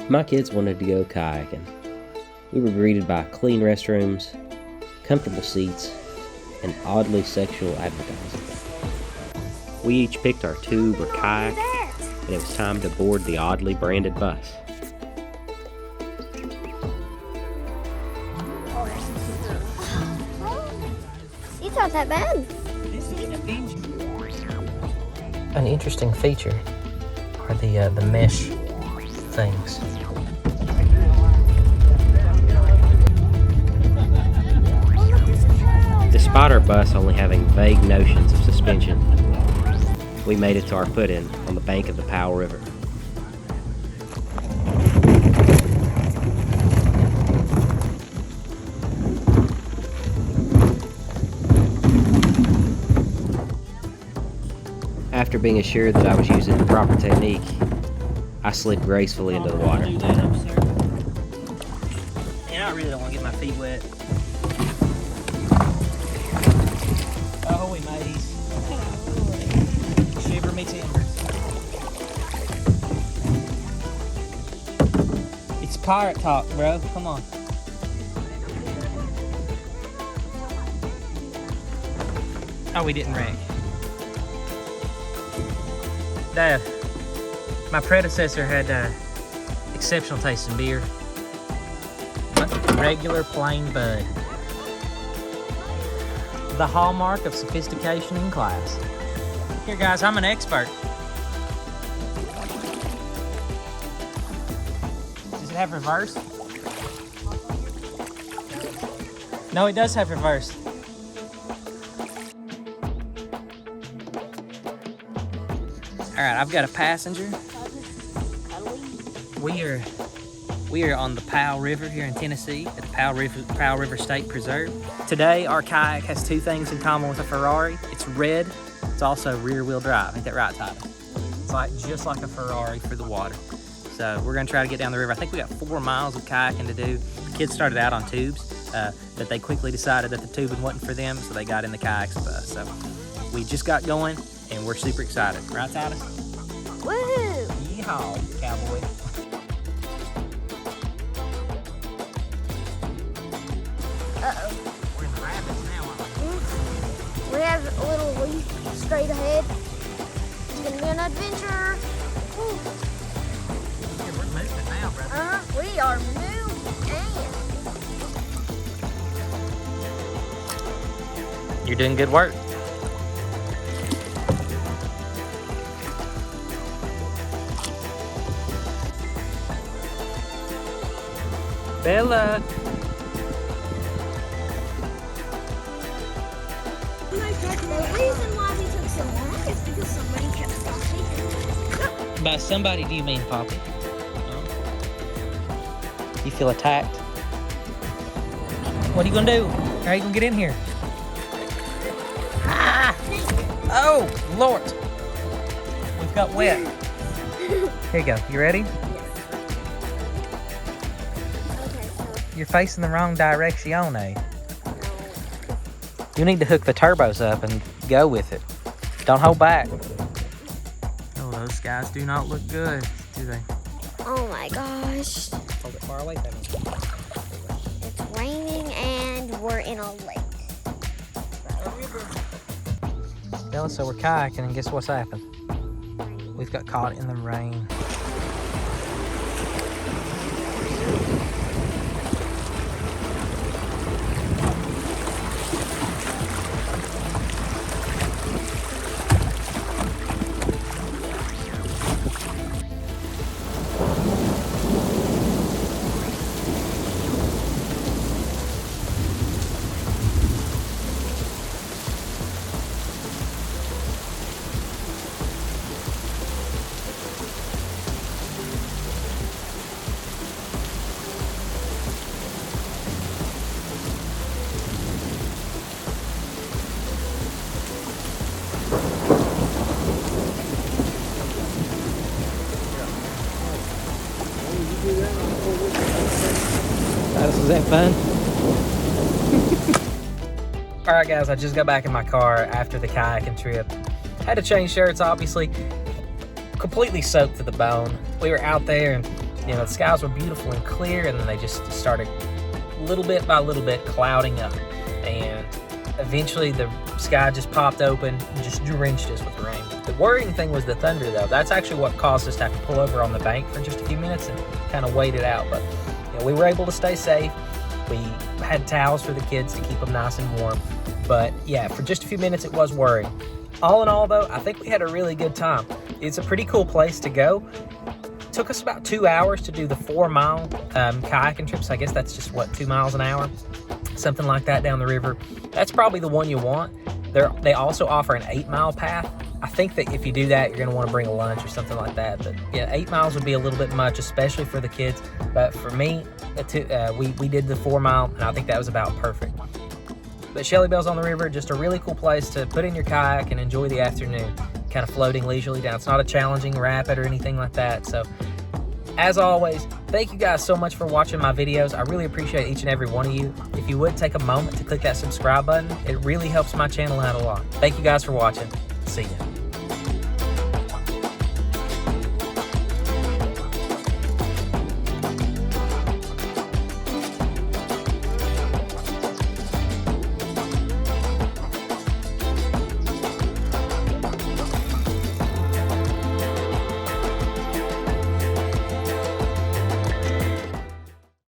My kids wanted to go kayaking. We were greeted by clean restrooms, comfortable seats, and oddly sexual advertising. We each picked our tube or kayak, and it was time to board the oddly branded bus. It's not that bad. An interesting feature are the mesh things. Despite our bus only having vague notions of suspension, we made it to our put-in on the bank of the Powell River. After being assured that I was using the proper technique, I slid gracefully into the water. And I really don't want to get my feet wet. Ahoy, mateys. Shiver me timbers. It's pirate talk, bro. Come on. Oh, we didn't wreck. Dad, my predecessor had exceptional taste in beer. Regular plain Bud. The hallmark of sophistication in class. Here guys, I'm an expert. Does it have reverse? No, it does have reverse. All right, I've got a passenger. We are on the Powell River here in Tennessee at the Powell River State Preserve. Today, our kayak has two things in common with a Ferrari. It's red. It's also rear-wheel drive. Ain't that right, Tyler? It's just like a Ferrari for the water. So we're gonna try to get down the river. I think we got 4 miles of kayaking to do. The kids started out on tubes, but they quickly decided that the tubing wasn't for them, so they got in the kayaks with us. So we just got going, and we're super excited. Right, Tyler? Woohoo! Yeehaw, cowboy. Uh-oh. We're in the rapids now, aren't we? We have a little leaf straight ahead. It's gonna be an adventure. Woo. Yeah, we're moving now, brother. We are moving. You're doing good work. Bella. The reason why we took so long is because somebody kept stopping. By somebody, do you mean Poppy? You feel attacked? What are you gonna do? How are you gonna get in here? Ah! Oh, Lord! We've got wet. Here you go. You ready? You're facing the wrong direction, eh? You need to hook the turbos up and go with it. Don't hold back. Oh, those guys do not look good, do they? Oh my gosh. Hold it far away, baby. It's raining and we're in a lake. Bella, so we're kayaking, and guess what's happened? We've got caught in the rain. Was that fun? All right, guys, I just got back in my car after the kayaking trip. Had to change shirts, obviously. Completely soaked to the bone. We were out there and You know, the skies were beautiful and clear, and then they just started little bit by little bit clouding up, and eventually the sky just popped open and just drenched us with rain. The worrying thing was the thunder, though. That's actually what caused us to have to pull over on the bank for just a few minutes and kind of wait it out. But you know, we were able to stay safe. We had towels for the kids to keep them nice and warm. But yeah, for just a few minutes it was worrying. All in all, though, I think we had a really good time. It's a pretty cool place to go. It took us about 2 hours to do the 4-mile kayaking trip. So I guess that's just, what, 2 miles an hour? Something like that down the river. That's probably the one you want. They also offer an 8-mile path. I think that if you do that, you're going to want to bring a lunch or something like that. But yeah, 8 miles would be a little bit much, especially for the kids. But for me, we did the 4-mile, and I think that was about perfect. But Shelly Belle's on the river, just a really cool place to put in your kayak and enjoy the afternoon, kind of floating leisurely down. It's not a challenging rapid or anything like that. So as always, thank you guys so much for watching my videos. I really appreciate each and every one of you. If you would take a moment to click that subscribe button, it really helps my channel out a lot. Thank you guys for watching. See ya.